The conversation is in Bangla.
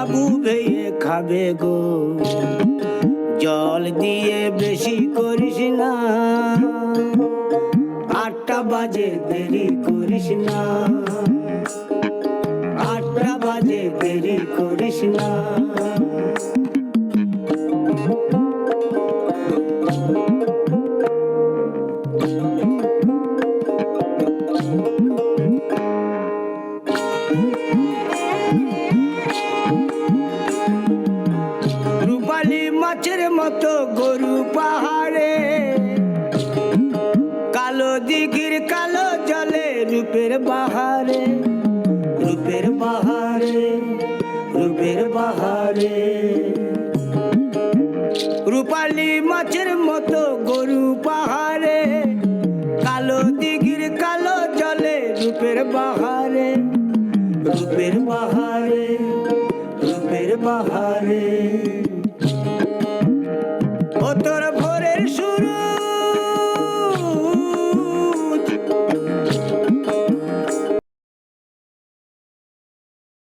বাবু ভেয়ে খাবে গো। জল দিয়ে বেশি করিস না, 8টা বাজে দেরি করিস না, 8টা বাজে দেরি করিস না। রূপালী মাছের মতো গরু পাহাড়ে, কালো দিঘির কালো জলে রূপের বাহারে, রূপের বাহারে, রূপের বাহারে। রূপালী মাছের মতো গরু পাহাড়ে, কালো দিঘির কালো জলে রূপের বাহারে, রূপের বাহারে, রূপের বাহারে।